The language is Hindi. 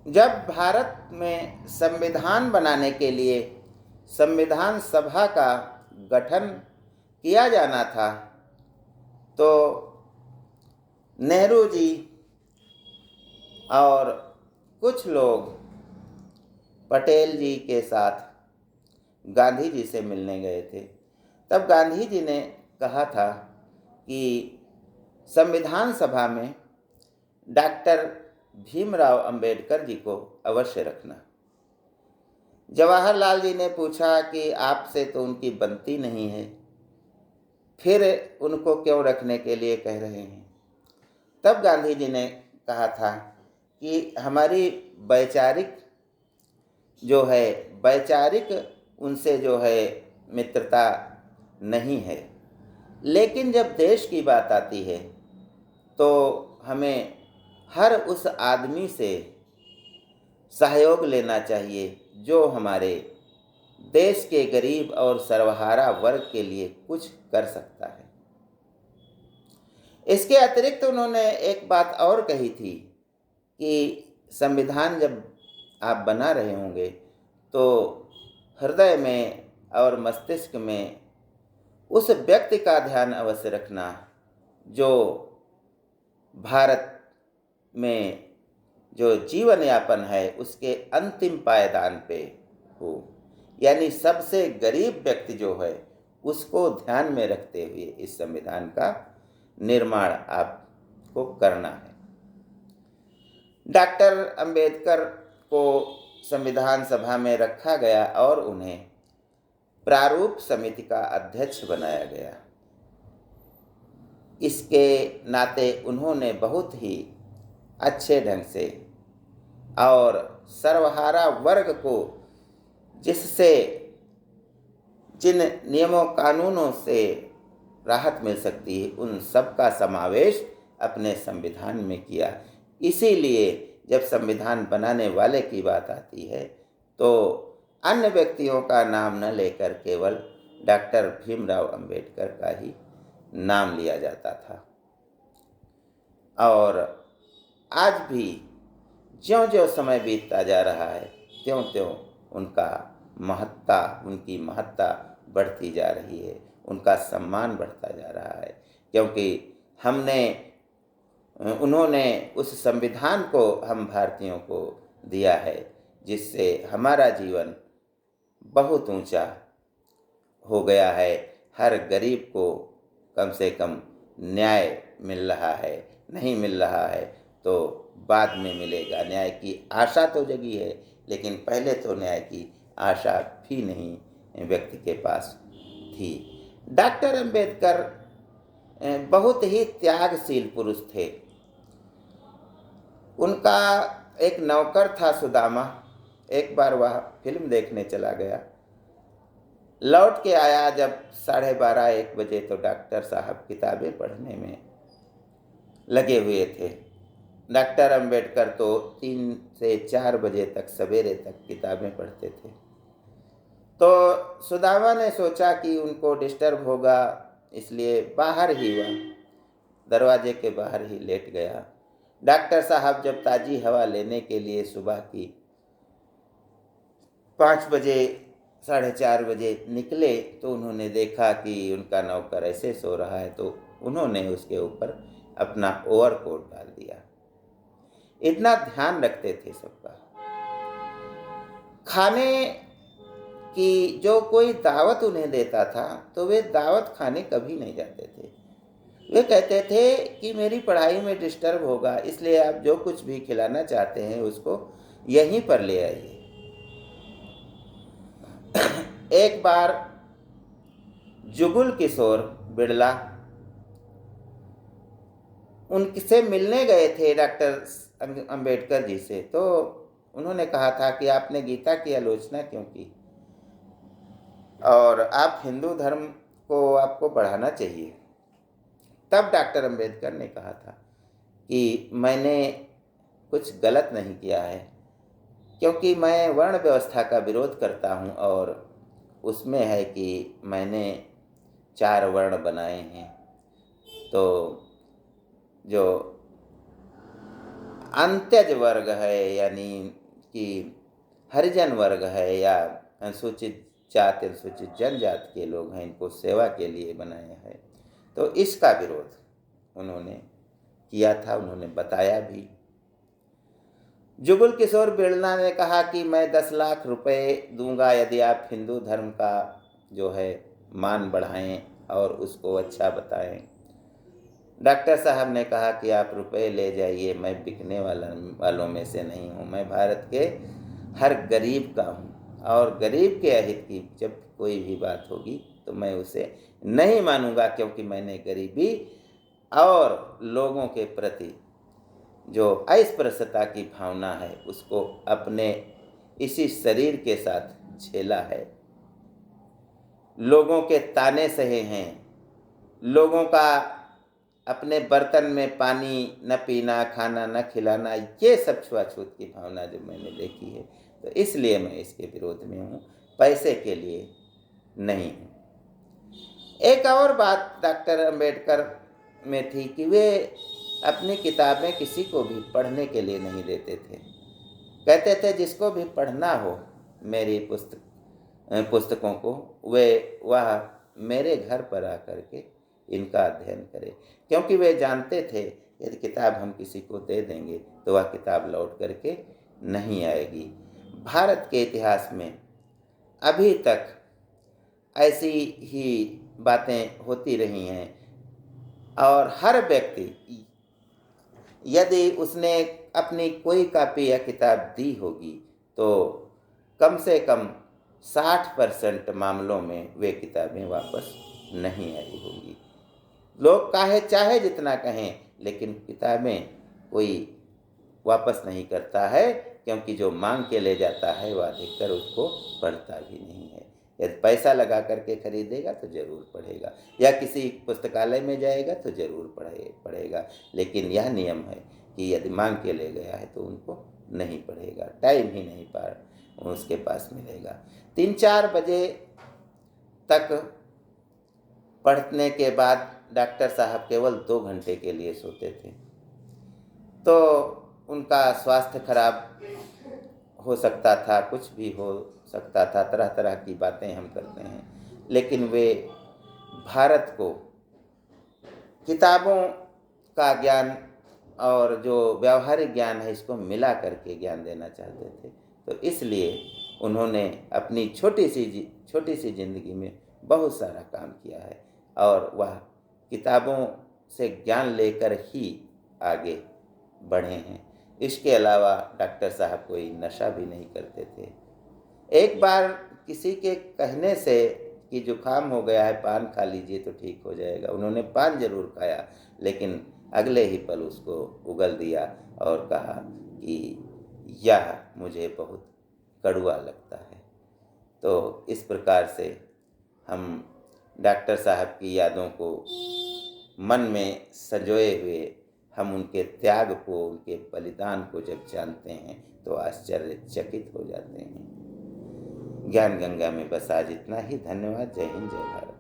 जब भारत में संविधान बनाने के लिए संविधान सभा का गठन किया जाना था, तो नेहरू जी और कुछ लोग पटेल जी के साथ गांधी जी से मिलने गए थे। तब गांधी जी ने कहा था कि संविधान सभा में डॉक्टर भीमराव अंबेडकर जी को अवश्य रखना। जवाहरलाल जी ने पूछा कि आपसे तो उनकी बनती नहीं है, फिर उनको क्यों रखने के लिए कह रहे हैं। तब गांधी जी ने कहा था कि हमारी वैचारिक उनसे जो है मित्रता नहीं है, लेकिन जब देश की बात आती है तो हमें हर उस आदमी से सहयोग लेना चाहिए जो हमारे देश के गरीब और सर्वहारा वर्ग के लिए कुछ कर सकता है। इसके अतिरिक्त उन्होंने एक बात और कही थी कि संविधान जब आप बना रहे होंगे तो हृदय में और मस्तिष्क में उस व्यक्ति का ध्यान अवश्य रखना जो भारत में जो जीवन यापन है उसके अंतिम पायदान पे हो, यानी सबसे गरीब व्यक्ति जो है उसको ध्यान में रखते हुए इस संविधान का निर्माण आपको करना है। डॉक्टर अंबेडकर को संविधान सभा में रखा गया और उन्हें प्रारूप समिति का अध्यक्ष बनाया गया। इसके नाते उन्होंने बहुत ही अच्छे ढंग से और सर्वहारा वर्ग को जिससे जिन नियमों कानूनों से राहत मिल सकती है उन सब का समावेश अपने संविधान में किया। इसीलिए जब संविधान बनाने वाले की बात आती है तो अन्य व्यक्तियों का नाम न लेकर केवल डॉक्टर भीमराव अंबेडकर का ही नाम लिया जाता था। और आज भी ज्यों ज्यों समय बीतता जा रहा है त्यों त्यों उनकी महत्ता बढ़ती जा रही है, उनका सम्मान बढ़ता जा रहा है, क्योंकि उन्होंने उस संविधान को हम भारतीयों को दिया है जिससे हमारा जीवन बहुत ऊंचा हो गया है। हर गरीब को कम से कम न्याय मिल रहा है, नहीं मिल रहा है तो बाद में मिलेगा। न्याय की आशा तो जगी है, लेकिन पहले तो न्याय की आशा भी नहीं व्यक्ति के पास थी। डॉक्टर अंबेडकर बहुत ही त्यागशील पुरुष थे। उनका एक नौकर था सुदामा। एक बार वह फिल्म देखने चला गया, लौट के आया जब 12:30-1 बजे तो डॉक्टर साहब किताबें पढ़ने में लगे हुए थे। डॉक्टर अंबेडकर तो 3 से 4 बजे तक सवेरे तक किताबें पढ़ते थे। तो सुदामा ने सोचा कि उनको डिस्टर्ब होगा, इसलिए बाहर ही वह दरवाजे के बाहर ही लेट गया। डॉक्टर साहब जब ताज़ी हवा लेने के लिए सुबह की 5 बजे 4:30 बजे निकले तो उन्होंने देखा कि उनका नौकर ऐसे सो रहा है, तो उन्होंने उसके ऊपर अपना ओवरकोट डाल दिया। इतना ध्यान रखते थे सबका। खाने की जो कोई दावत उन्हें देता था तो वे दावत खाने कभी नहीं जाते थे। वे कहते थे कि मेरी पढ़ाई में डिस्टर्ब होगा, इसलिए आप जो कुछ भी खिलाना चाहते हैं उसको यहीं पर ले आइए। एक बार जुगुल किशोर बिड़ला उनसे मिलने गए थे डॉक्टर अंबेडकर जी से, तो उन्होंने कहा था कि आपने गीता की आलोचना क्यों की और आप हिंदू धर्म को आपको बढ़ाना चाहिए। तब डॉक्टर अंबेडकर ने कहा था कि मैंने कुछ गलत नहीं किया है, क्योंकि मैं वर्ण व्यवस्था का विरोध करता हूँ और उसमें है कि मैंने 4 वर्ण बनाए हैं। तो जो अंत्यज वर्ग है, यानी कि हरिजन वर्ग है या अनुसूचित जाति अनुसूचित जनजाति के लोग हैं, इनको सेवा के लिए बनाया है। तो इसका विरोध उन्होंने किया था, उन्होंने बताया भी। जुगल किशोर बिरला ने कहा कि मैं 10 लाख रुपए दूंगा यदि आप हिंदू धर्म का जो है मान बढ़ाएं और उसको अच्छा बताएं। डॉक्टर साहब ने कहा कि आप रुपए ले जाइए, मैं बिकने वालों में से नहीं हूँ, मैं भारत के हर गरीब का हूँ और गरीब के अहित की जब कोई भी बात होगी तो मैं उसे नहीं मानूंगा, क्योंकि मैंने गरीबी और लोगों के प्रति जो अस्पृश्यता की भावना है उसको अपने इसी शरीर के साथ झेला है, लोगों के ताने सहे हैं, लोगों का अपने बर्तन में पानी न पीना, खाना न खिलाना, ये सब छुआछूत की भावना जो मैंने देखी है, तो इसलिए मैं इसके विरोध में हूँ, पैसे के लिए नहीं हूँ। एक और बात डॉक्टर अंबेडकर में थी कि वे अपनी किताबें किसी को भी पढ़ने के लिए नहीं देते थे। कहते थे जिसको भी पढ़ना हो मेरी पुस्तकों को वह मेरे घर पर आकर के इनका अध्ययन करे, क्योंकि वे जानते थे यदि किताब हम किसी को दे देंगे तो वह किताब लौट करके नहीं आएगी। भारत के इतिहास में अभी तक ऐसी ही बातें होती रही हैं और हर व्यक्ति यदि उसने अपनी कोई कॉपी या किताब दी होगी तो कम से कम 60% मामलों में वे किताबें वापस नहीं आई होंगी। लोग चाहे जितना कहें, लेकिन किताबें कोई वापस नहीं करता है, क्योंकि जो मांग के ले जाता है वह अधिकतर उसको पढ़ता भी नहीं है। यदि पैसा लगा करके खरीदेगा तो ज़रूर पढ़ेगा, या किसी पुस्तकालय में जाएगा तो ज़रूर पढ़ेगा, लेकिन यह नियम है कि यदि मांग के ले गया है तो उनको नहीं पढ़ेगा, टाइम ही नहीं उसके पास मिलेगा। 3-4 बजे तक पढ़ने के बाद डॉक्टर साहब केवल 2 घंटे के लिए सोते थे, तो उनका स्वास्थ्य खराब हो सकता था, कुछ भी हो सकता था, तरह तरह की बातें हम करते हैं, लेकिन वे भारत को किताबों का ज्ञान और जो व्यावहारिक ज्ञान है इसको मिला करके ज्ञान देना चाहते थे। तो इसलिए उन्होंने अपनी छोटी सी ज़िंदगी में बहुत सारा काम किया है और वह किताबों से ज्ञान लेकर ही आगे बढ़े हैं। इसके अलावा डॉक्टर साहब कोई नशा भी नहीं करते थे। एक बार किसी के कहने से कि जुकाम हो गया है, पान खा लीजिए तो ठीक हो जाएगा, उन्होंने पान जरूर खाया, लेकिन अगले ही पल उसको उगल दिया और कहा कि यह मुझे बहुत कड़वा लगता है। तो इस प्रकार से हम डॉक्टर साहब की यादों को मन में संजोए हुए हम उनके त्याग को, उनके बलिदान को जब जानते हैं तो आश्चर्यचकित हो जाते हैं। ज्ञान गंगा में बस आज इतना ही। धन्यवाद। जय हिंद, जय भारत।